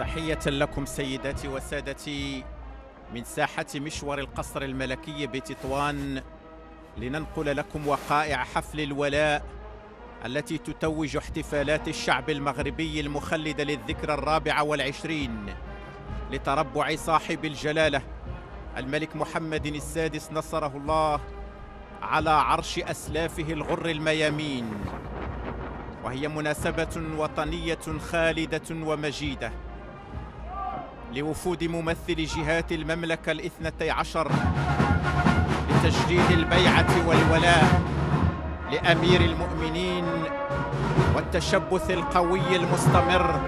تحية لكم سيداتي وسادتي من ساحة مشوار القصر الملكي بتطوان، لننقل لكم وقائع حفل الولاء التي تتوج احتفالات الشعب المغربي المخلدة للذكرى 24 لتربع صاحب الجلالة الملك محمد السادس نصره الله على عرش أسلافه الغر الميامين، وهي مناسبة وطنية خالدة ومجيدة لوفود ممثل جهات المملكة ال12 لتجديد البيعة والولاء لأمير المؤمنين والتشبث القوي المستمر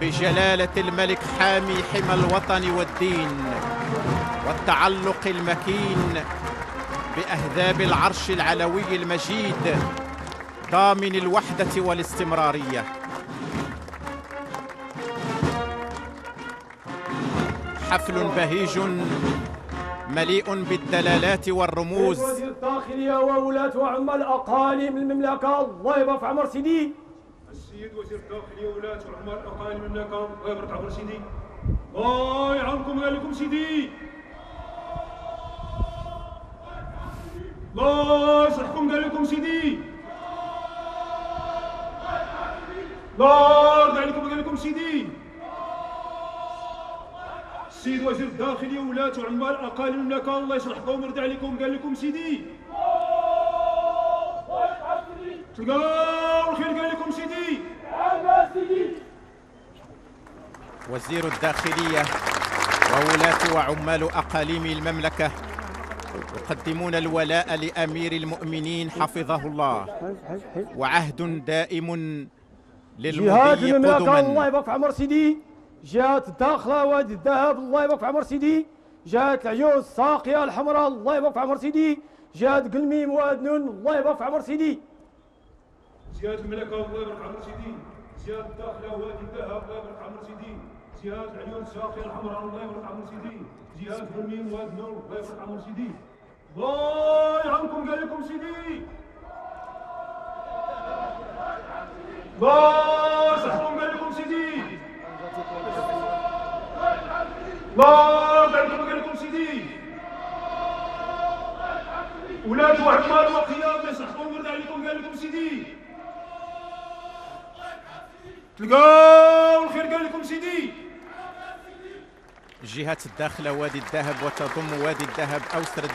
بجلالة الملك حامي حمى الوطن والدين، والتعلق المكين بأهذاب العرش العلوي المجيد ضامن الوحدة والاستمرارية. حفل بهيج مليء بالدلالات والرموز. وزير الداخلية وولاة وعمال الأقاليم المملكة، الله يبارك في عمر سيدي. السيد وزير الداخلية وولاة وعمال الأقاليم المملكة، الله يبارك في عمر سيدي. الله يعاونكم عليكم سيدي. الله يصلحكم عليكم سيدي. الله يرضى عليكم عليكم سيدي. السيد وزير الداخلية وولاة وعمال الأقاليم المملكة، الله يصلحكم ويرضى عليكم قال لكم سيدي. تلقاو الخير قال لكم سيدي. وزير الداخلية وولاة وعمال أقاليم المملكة يقدمون الولاء لأمير المؤمنين حفظه الله، وعهد دائم جهات للمضي المملكة، قدما. الله يبارك في عمر سيدي. جهات الداخلة وادي الذهب، الله يبارك في عمر سيدي. جهات العيون الساقية الحمراء، الله يبارك في عمر سيدي. جهات قلميم وادنون، الله يبارك في عمر سيدي. جهات المملكة، الله يبارك في عمر سيدي. جهات الداخلة وادي الذهب، الله يبارك في عمر سيدي. جهات العيون الساقية الحمراء، الله يبارك في عمر سيدي. جهات قلميم وادنون، الله يبارك في عمر سيدي. الله يعاونكم قال لكم سيدي. الله يصحكم قال لكم سيدي. الله يبارك قال لكم سيدي. ولاة وعمال وقيام يصحكم ويرضى عليكم قال لكم سيدي. تلقاو الخير قال لكم سيدي. جهة الداخلة وادي الذهب وتضم وادي الذهب أوسرد،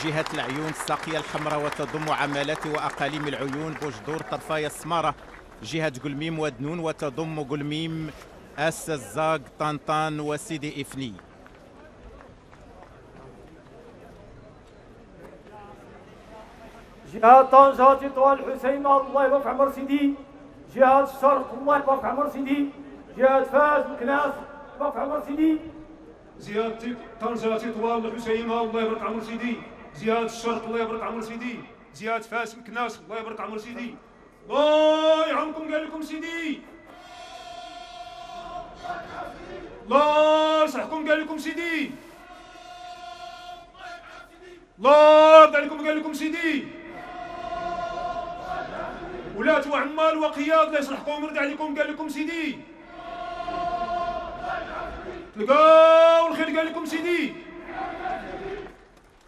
جهة العيون الساقية الحمراء وتضم عمالات وأقاليم العيون بوجدور طرفايا السمارة، جهة قلميم ودنون وتضم قلميم أس الزاق طنطان وسيدي إفني. جهات طنجة تطوان الحسيمة، الله يبارك في عمر سيدي. جهات الشرق، الله يبارك في عمر سيدي. جهات فاس مكناس، يبارك في عمر سيدي. زياد طنجة تطوان الحسيمة، الله يبارك عمر سيدي. زياد الشرق، الله يبارك عمر سيدي. زياد فاس مكناس، الله يبارك عمر سيدي. الله يعاونكم قال لكم سيدي. الله يصحكم قال لكم سيدي. الله يرضى عليكم قال لكم سيدي. ولاة وعمال وقياد، الله يصلحكم ويرضى عليكم قال لكم سيدي. تلقاو الخير قال لكم سيدي.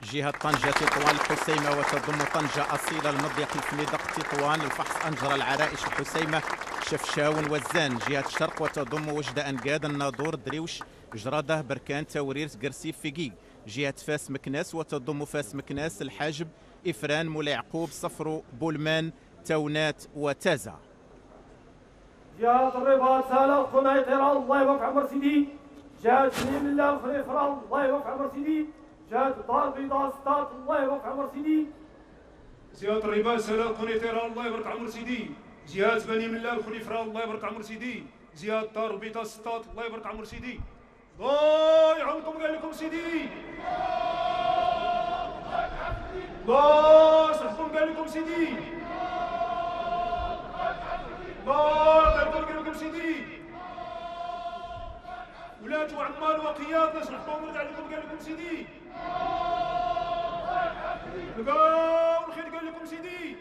جهة طنجة تطوان الحسيمة وتضم طنجة أصيلة المضيق الفنيدق تطوان الفحص أنجرة العرائش الحسيمة شفشاون وزان. جهة الشرق وتضم وجد أنقاد الناظور دريوش جرادة بركان توريرس قرسيف فيقيق. جهة فاس مكناس وتضم فاس مكناس الحاجب إفران مولا يعقوب صفرو بولمان تونات وتازا. جهات الرباط سالة الخنيطرة، الله يبارك في عمر سيدي. جهات سليم الله الخنيفرة، الله يبارك في عمر سيدي. جهات الدار البيضاء سطات، الله يبارك في عمر سيدي. جهات الرباط سالة الخنيطرة، الله يبارك عمر سيدي. جهات بني من الله الخنيفرة، الله يبارك عمر سيدي. جهات الدار البيضاء سطات، الله يبارك عمر سيدي. الله يعاونكم قال لكم سيدي. الله يصحكم قال لكم سيدي. الله يبارك لكم سيدي. ولاة وعمال وقياد يصلحكم ويرضى عليكم قال لكم سيدي. لقاو الخير قال لكم سيدي.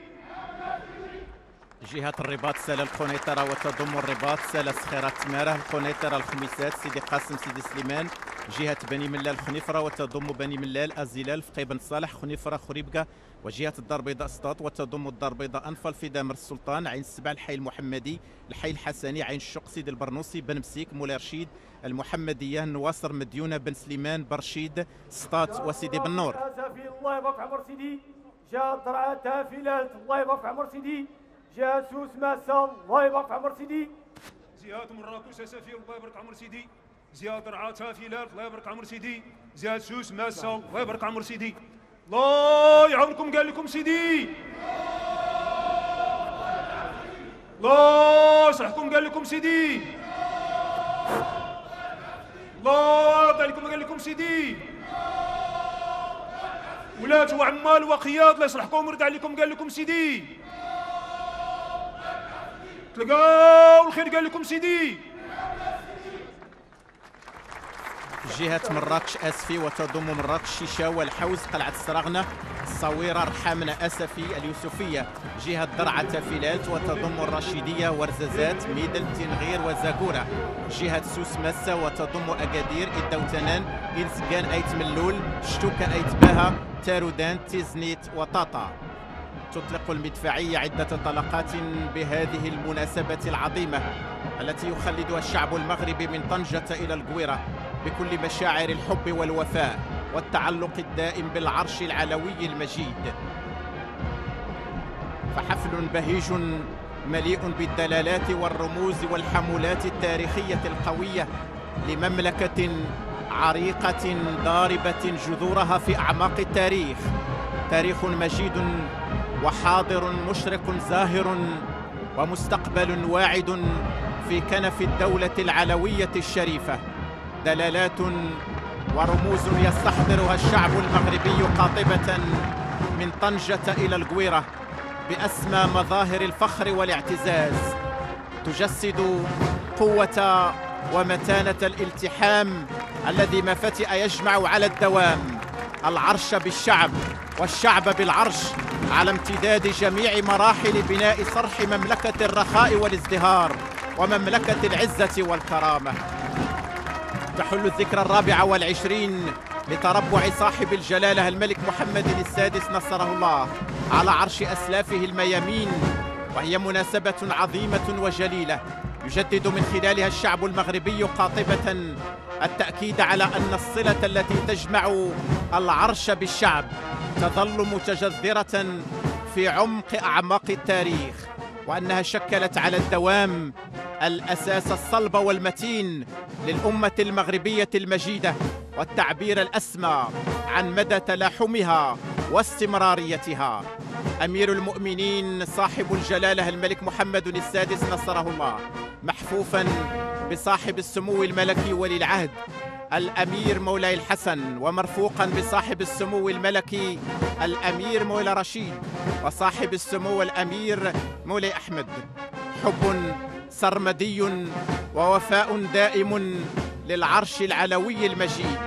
جهة الرباط سلا القنيطرة وتضم الرباط سلا صخيرة تمارة القنيطرة الخميسات سيدي قاسم سيدي سليمان. جهة بني ملال خنيفرة وتضم بني ملال الزلال فقي بن صالح خنيفرة خريبكة. وجهة الدار البيضاء سطاط وتضم الدار البيضاء أنفل في دامر السلطان عين السبع الحي المحمدي الحي الحسني عين الشق سيدي البرنوسي بن مسيك مولاي رشيد المحمدية نواصر مديونة بن سليمان برشيد سطاط وسيدي بن نور. الله يبارك عمر سيدي. جاء درعا تافلات الله يبارك عمر سيدي. جاء سوس ماسا الله يبارك عمر سيدي. زياد مراكش سفير الله يبارك عمر سيدي. زياد درعا تافلات الله يبارك عمر سيدي. زياد سوس ماسا الله يبارك عمر سيدي. الله يعاونكم قال لكم سيدي. الله يصلحكم قال لكم سيدي. الله يرضى عليكم قال لكم سيدي. ولاة وعمال وقياد الله يصلحكم ويرضى عليكم قال لكم سيدي. تلقاو الخير قال لكم سيدي. جهة مراكش أسفي وتضم مراكش شيشة والحوز قلعة السراغنة الصويرة رحامنة أسفي اليوسفية. جهة درعا تافلات وتضم الرشيدية ورزازات ميدل تنغير وزاكورة. جهة سوس مسا وتضم أكادير الدوتنان إنسكان أيت ملول شتوكا أيت باها تارودان تيزنيت وطاطا. تطلق المدفعية عدة طلقات بهذه المناسبة العظيمة التي يخلدها الشعب المغربي من طنجة إلى القويرة بكل مشاعر الحب والوفاء والتعلق الدائم بالعرش العلوي المجيد. فحفل بهيج مليء بالدلالات والرموز والحمولات التاريخية القوية لمملكة عريقة ضاربة جذورها في أعماق التاريخ. تاريخ مجيد وحاضر مشرق زاهر ومستقبل واعد في كنف الدولة العلوية الشريفة. دلالات ورموز يستحضرها الشعب المغربي قاطبة من طنجة إلى القويرة بأسمى مظاهر الفخر والاعتزاز. تجسد قوة ومتانة الالتحام الذي ما فتئ يجمع على الدوام العرش بالشعب والشعب بالعرش على امتداد جميع مراحل بناء صرح مملكة الرخاء والازدهار ومملكة العزة والكرامة. تحل الذكرى 24 لتربع صاحب الجلالة الملك محمد السادس نصره الله على عرش أسلافه الميامين، وهي مناسبة عظيمة وجليلة يجدد من خلالها الشعب المغربي قاطبة التأكيد على أن الصلة التي تجمع العرش بالشعب تظل متجذرة في عمق أعماق التاريخ، وأنها شكلت على الدوام الأساس الصلب والمتين للأمة المغربية المجيدة والتعبير الأسمى عن مدى تلاحمها واستمراريتها. أمير المؤمنين صاحب الجلالة الملك محمد السادس نصره الله محفوفا بصاحب السمو الملكي ولي العهد الأمير مولاي الحسن، ومرفوقا بصاحب السمو الملكي الأمير مولاي رشيد، وصاحب السمو الأمير مولاي أحمد. حب سرمدي ووفاء دائم للعرش العلوي المجيد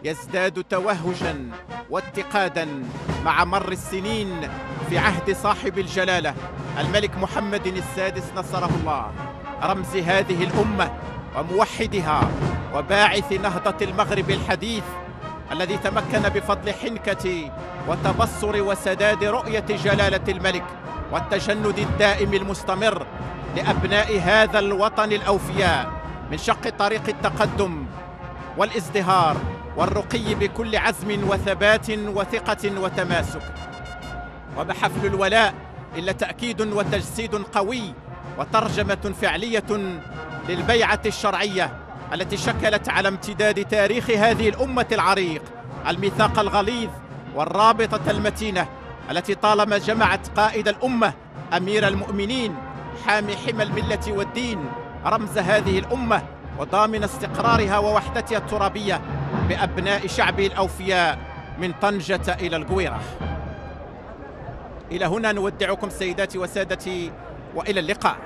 يزداد توهجا واتقادا مع مر السنين في عهد صاحب الجلالة الملك محمد السادس نصره الله، رمز هذه الأمة وموحدها وباعث نهضة المغرب الحديث الذي تمكن بفضل حنكة وتبصر وسداد رؤية جلالة الملك والتجند الدائم المستمر لأبناء هذا الوطن الأوفياء من شق طريق التقدم والازدهار والرقي بكل عزم وثبات وثقة وتماسك. وبحفل الولاء إلا تأكيد وتجسيد قوي وترجمة فعلية للبيعة الشرعية التي شكلت على امتداد تاريخ هذه الأمة العريق الميثاق الغليظ والرابطة المتينة التي طالما جمعت قائد الأمة أمير المؤمنين حامي حمى الملة والدين رمز هذه الأمة وضامن استقرارها ووحدتها الترابية بأبناء شعبه الأوفياء من طنجة إلى القويرة. إلى هنا نودعكم سيداتي وسادتي وإلى اللقاء.